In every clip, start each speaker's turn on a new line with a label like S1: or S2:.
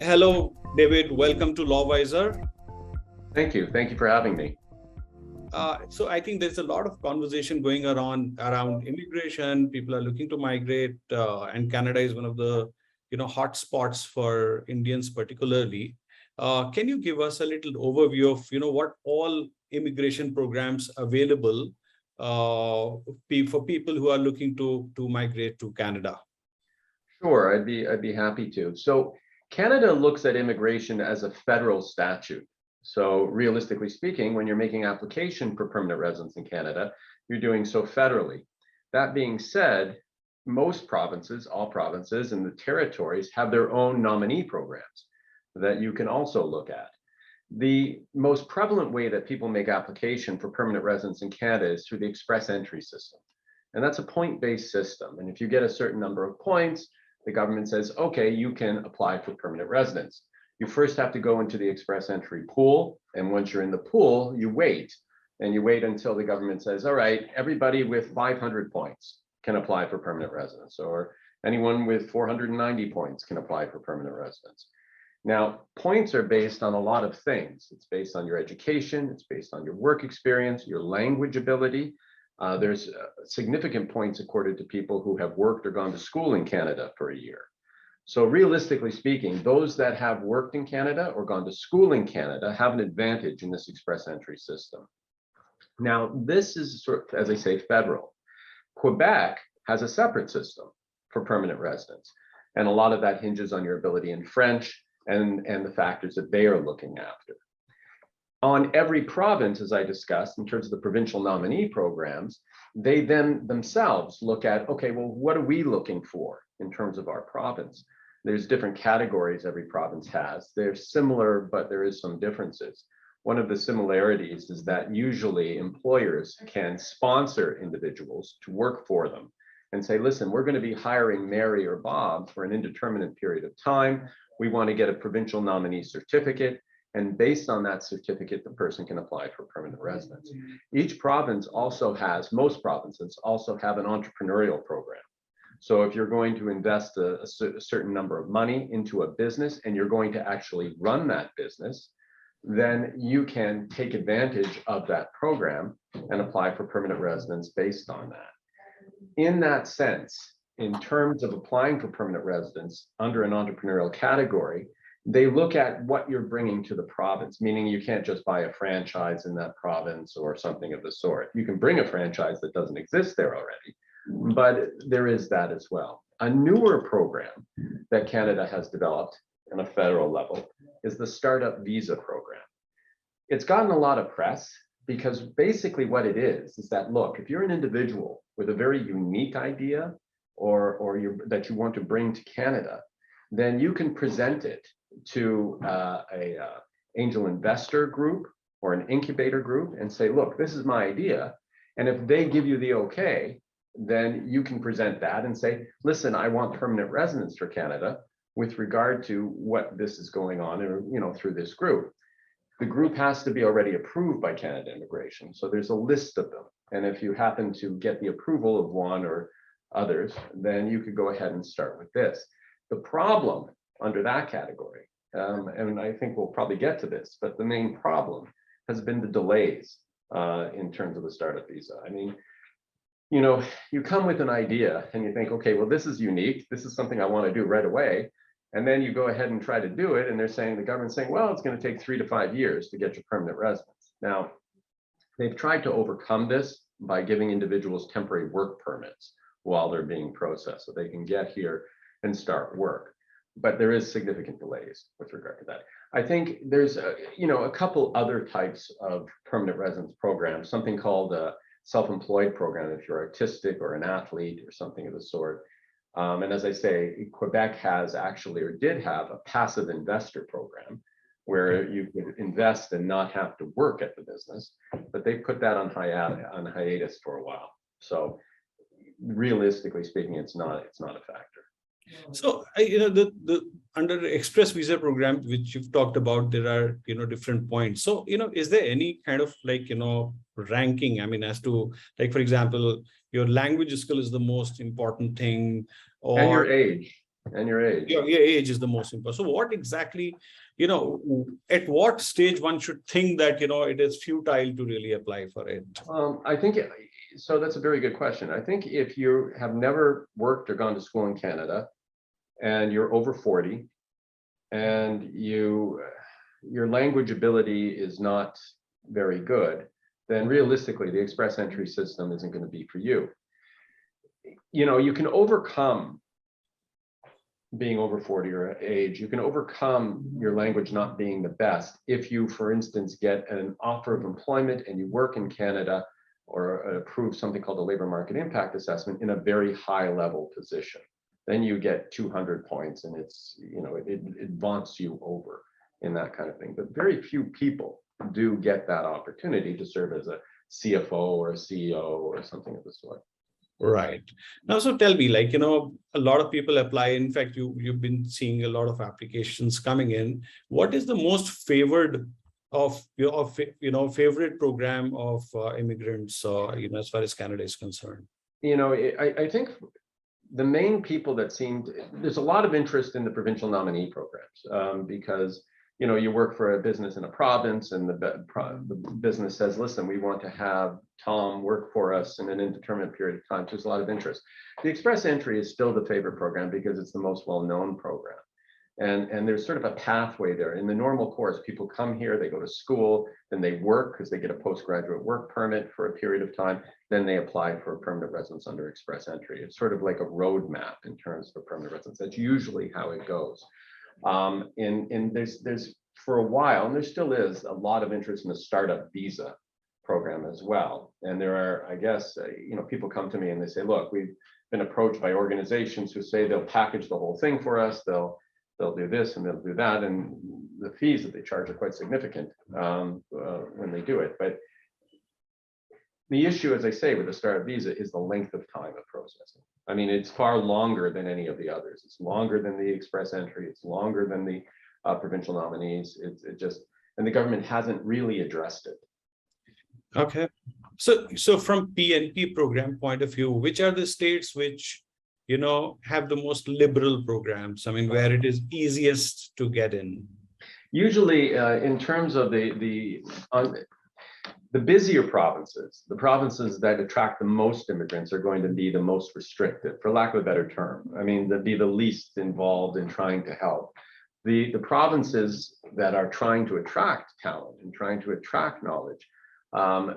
S1: Hello, David. Welcome to LawWiser.
S2: Thank you. Thank you for having me.
S1: So I think there's a lot of conversation going around immigration. People are looking to migrate, and Canada is one of the hot spots for Indians particularly. Can you give us a little overview of what all immigration programs available for people who are looking to migrate to Canada?
S2: Sure, I'd be happy to. So Canada looks at immigration as a federal statute. So realistically speaking, when you're making application for permanent residence in Canada, you're doing so federally. That being said, most provinces, all provinces and the territories have their own nominee programs that you can also look at. The most prevalent way that people make application for permanent residence in Canada is through the express entry system. And that's a point-based system. And if you get a certain number of points, the government says, okay, you can apply for permanent residence. You first have to go into the express entry pool. And once you're in the pool, you wait. And you wait until the government says, all right, everybody with 500 points can apply for permanent residence, or anyone with 490 points can apply for permanent residence. Now, points are based on a lot of things. It's based on your education, it's based on your work experience, your language ability. There's significant points accorded to people who have worked or gone to school in Canada for a year. So realistically speaking, those that have worked in Canada or gone to school in Canada have an advantage in this express entry system. Now, this is sort of, as I say, federal. Quebec has a separate system for permanent residence. And a lot of that hinges on your ability in French and the factors that they are looking after. On every province, as I discussed, in terms of the provincial nominee programs, they then themselves look at, okay, well, what are we looking for in terms of our province? There's different categories every province has. They're similar, but there is some differences. One of the similarities is that usually employers can sponsor individuals to work for them and say, listen, we're going to be hiring Mary or Bob for an indeterminate period of time. We want to get a provincial nominee certificate. And based on that certificate, the person can apply for permanent residence. Each province also has, most provinces also have an entrepreneurial program. So if you're going to invest a certain number of money into a business and you're going to actually run that business, then you can take advantage of that program and apply for permanent residence based on that. In that sense, in terms of applying for permanent residence under an entrepreneurial category, they look at what you're bringing to the province, meaning you can't just buy a franchise in that province or something of the sort. You can bring a franchise that doesn't exist there already, but there is that as well. A newer program that Canada has developed on a federal level is the Startup Visa program. It's gotten a lot of press because basically what it is that, look, if you're an individual with a very unique idea or that you want to bring to Canada, then you can present it to a angel investor group or an incubator group and say, look, this is my idea. And if they give you the okay, then you can present that and say, listen, I want permanent residence for Canada with regard to what this is going on, through this group. The group has to be already approved by Canada Immigration. So there's a list of them. And if you happen to get the approval of one or others, then you could go ahead and start with this. The problem under that category, and I think we'll probably get to this, but the main problem has been the delays in terms of the startup visa. I mean, you come with an idea and you think, okay, well, this is unique. This is something I want to do right away. And then you go ahead and try to do it. And they're saying, the government's saying, well, it's going to take 3 to 5 years to get your permanent residence. Now, they've tried to overcome this by giving individuals temporary work permits while they're being processed so they can get here and start work. But there is significant delays with regard to that. I think there's a couple other types of permanent residence programs, something called a self-employed program if you're artistic or an athlete or something of the sort. And as I say, Quebec has actually, or did have, a passive investor program where you could invest and not have to work at the business, but they put that on hiatus for a while. So realistically speaking, it's not a factor.
S1: So, the under the express visa program, which you've talked about, there are, different points. So, is there any kind of ranking? I mean, as to for example, your language skill is the most important thing,
S2: and your age. And your age.
S1: Your age is the most important. So what exactly, at what stage one should think that, it is futile to really apply for it?
S2: I think, so that's a very good question. I think if you have never worked or gone to school in Canada and you're over 40 and your language ability is not very good, then realistically, the express entry system isn't going to be for you. You can overcome being over 40 or age, you can overcome your language not being the best if you, for instance, get an offer of employment and you work in Canada or approve something called a labor market impact assessment in a very high level position. Then you get 200 points and it's, it vaunts you over in that kind of thing. But very few people do get that opportunity to serve as a CFO or a CEO or something of the sort.
S1: Right. Now, so tell me, a lot of people apply. In fact, you've been seeing a lot of applications coming in. What is the most favored of your, favorite program of immigrants, as far as Canada is concerned?
S2: I think the main people that there's a lot of interest in the provincial nominee programs because you work for a business in a province and the business says, listen, we want to have Tom work for us in an indeterminate period of time. So there's a lot of interest. The express entry is still the favorite program because it's the most well-known program. And there's sort of a pathway there. In the normal course, people come here, they go to school, then they work because they get a postgraduate work permit for a period of time. Then they apply for a permanent residence under express entry. It's sort of like a roadmap in terms of permanent residence. That's usually how it goes. And there's for a while, and there still is a lot of interest in the startup visa program as well. And there are, I guess, people come to me and they say, look, we've been approached by organizations who say they'll package the whole thing for us. They'll do this and they'll do that. And the fees that they charge are quite significant when they do it. But the issue, as I say, with the startup visa is the length of time of processing. I mean, it's far longer than any of the others. It's longer than the express entry. It's longer than the provincial nominees. And the government hasn't really addressed it.
S1: Okay. So from PNP program point of view, which are the states which, have the most liberal programs? I mean, where it is easiest to get in?
S2: Usually in terms of the busier provinces, the provinces that attract the most immigrants are going to be the most restrictive, for lack of a better term. I mean, they'd be the least involved in trying to help. The provinces that are trying to attract talent and trying to attract knowledge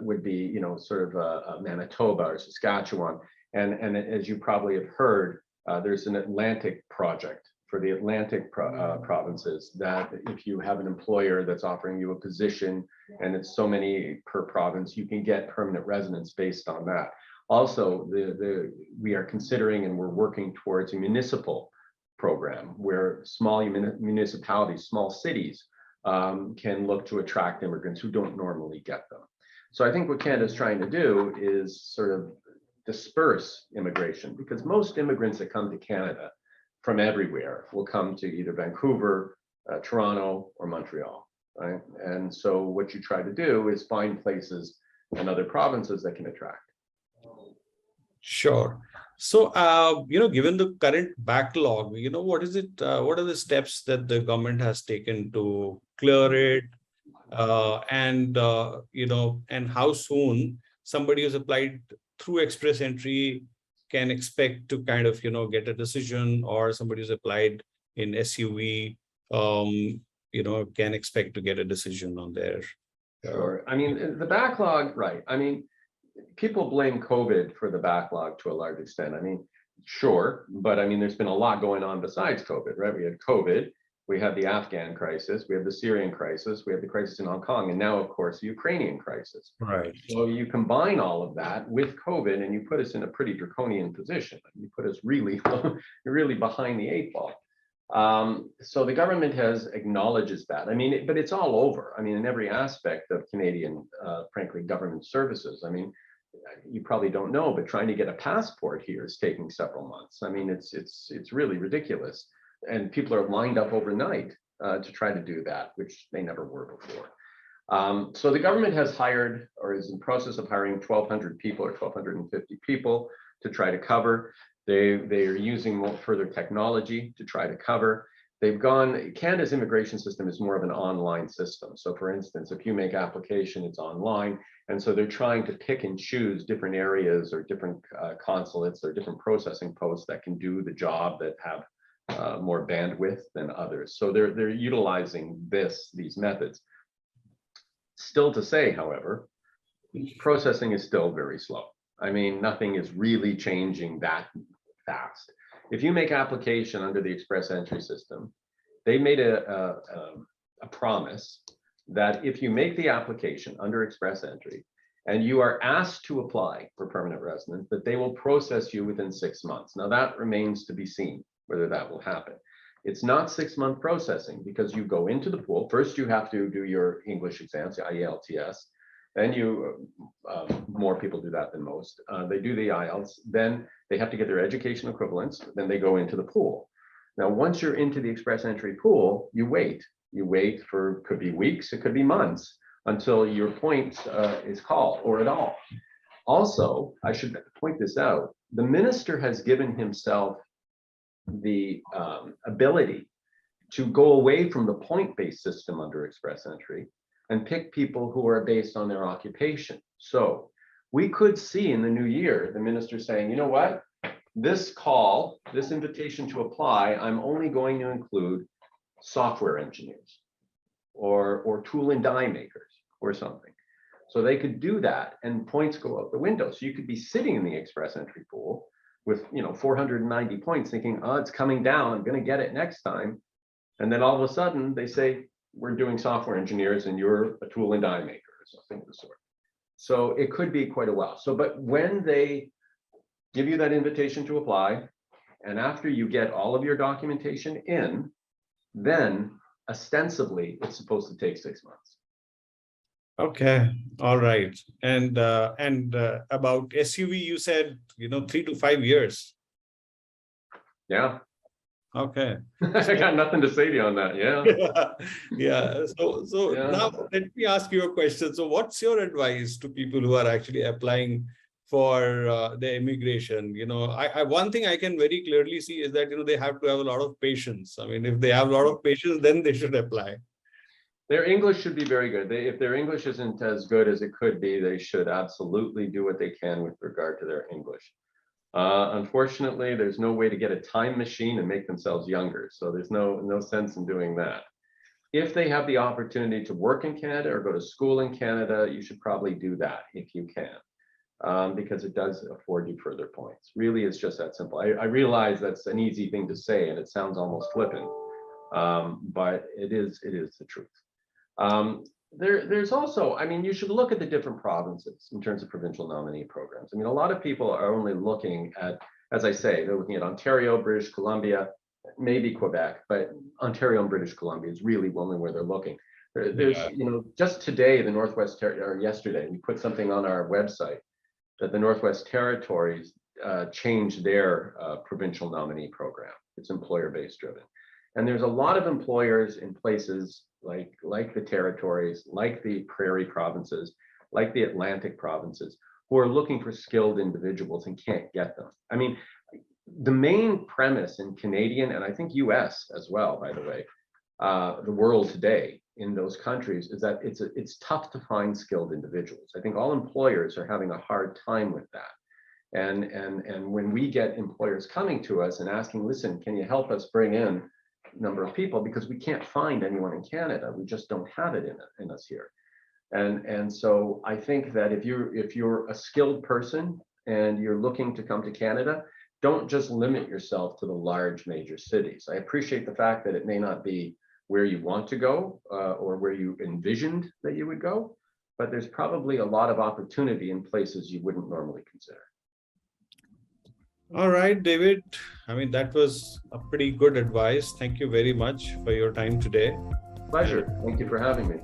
S2: would be, sort of Manitoba or Saskatchewan. And as you probably have heard, there's an Atlantic project for the Atlantic provinces that if you have an employer that's offering you a position and it's so many per province, you can get permanent residence based on that. Also, we are considering and we're working towards a municipal program where small municipalities, small cities can look to attract immigrants who don't normally get them. So I think what Canada is trying to do is sort of disperse immigration, because most immigrants that come to Canada from everywhere will come to either Vancouver, Toronto, or Montreal, right? And so what you try to do is find places and other provinces that can attract.
S1: Sure. So, given the current backlog, what is it? What are the steps that the government has taken to clear it? And how soon somebody who's applied through express entry can expect to kind of, get a decision, or somebody who's applied in SUV, can expect to get a decision on their.
S2: Sure. I mean, the backlog, right. I mean, people blame COVID for the backlog to a large extent. I mean, sure, but I mean, there's been a lot going on besides COVID, right? We had COVID, we had the Afghan crisis, we had the Syrian crisis, we had the crisis in Hong Kong, and now, of course, the Ukrainian crisis.
S1: Right.
S2: So you combine all of that with COVID, and you put us in a pretty draconian position. You put us really, really behind the eight ball. So the government acknowledges that. I mean, but it's all over. I mean, in every aspect of Canadian, frankly, government services. I mean, you probably don't know, but trying to get a passport here is taking several months. I mean, it's really ridiculous. And people are lined up overnight to try to do that, which they never were before. So the government has hired, or is in process of hiring, 1,200 people or 1,250 people to try to cover. They are using more further technology to try to cover. Canada's immigration system is more of an online system. So for instance, if you make application, it's online. And so they're trying to pick and choose different areas or different consulates or different processing posts that can do the job, that have more bandwidth than others. So they're utilizing these methods. Still to say, however, processing is still very slow. I mean, nothing is really changing that fast. If you make application under the express entry system, they made a promise that if you make the application under express entry and you are asked to apply for permanent residence, that they will process you within 6 months. Now that remains to be seen whether that will happen. It's not 6-month processing because you go into the pool. First, you have to do your English exams, the IELTS. Then more people do that than most. They do the IELTS, then they have to get their education equivalents, then they go into the pool. Now, once you're into the express entry pool, you wait. You wait for, could be weeks, it could be months, until your point is called or at all. Also, I should point this out, the minister has given himself the ability to go away from the point-based system under express entry and pick people who are based on their occupation. So we could see in the new year, the minister saying, you know what, this call, this invitation to apply, I'm only going to include software engineers or tool and die makers or something. So they could do that and points go out the window. So you could be sitting in the express entry pool with 490 points thinking, oh, it's coming down, I'm going to get it next time. And then all of a sudden they say, we're doing software engineers and you're a tool and die maker or something of the sort. So it could be quite a while. So, but when they give you that invitation to apply, and after you get all of your documentation in, then ostensibly it's supposed to take 6 months.
S1: Okay, all right. And about SUV, you said 3 to 5 years.
S2: Yeah.
S1: Okay.
S2: I got nothing to say to you on that. Yeah.
S1: Yeah. So yeah. Now let me ask you a question. So what's your advice to people who are actually applying for the immigration? One thing I can very clearly see is that they have to have a lot of patience. I mean, if they have a lot of patience, then they should apply.
S2: Their English should be very good. If their English isn't as good as it could be, they should absolutely do what they can with regard to their English. Unfortunately, there's no way to get a time machine and make themselves younger. So there's no sense in doing that. If they have the opportunity to work in Canada or go to school in Canada, you should probably do that if you can, because it does afford you further points. Really, it's just that simple. I realize that's an easy thing to say and it sounds almost flippant, but it is the truth. There's also, I mean, you should look at the different provinces in terms of provincial nominee programs. I mean, a lot of people are only looking at, as I say, they're looking at Ontario, British Columbia, maybe Quebec, but Ontario and British Columbia is really only where they're looking. There's, just today, the Northwest or yesterday, we put something on our website that the Northwest Territories changed their provincial nominee program. It's employer-based driven. And there's a lot of employers in places like the territories, like the prairie provinces, like the Atlantic provinces, who are looking for skilled individuals and can't get them. I mean, the main premise in Canadian, and I think US as well, by the way, the world today in those countries is that it's tough to find skilled individuals. I think all employers are having a hard time with that. And when we get employers coming to us and asking, listen, can you help us bring in number of people, because we can't find anyone in Canada, we just don't have it in us here. And so I think that if you're a skilled person and you're looking to come to Canada, don't just limit yourself to the large major cities. I appreciate the fact that it may not be where you want to go or where you envisioned that you would go, but there's probably a lot of opportunity in places you wouldn't normally consider.
S1: All right, David. I mean, that was a pretty good advice. Thank you very much for your time today.
S2: Pleasure. Thank you for having me.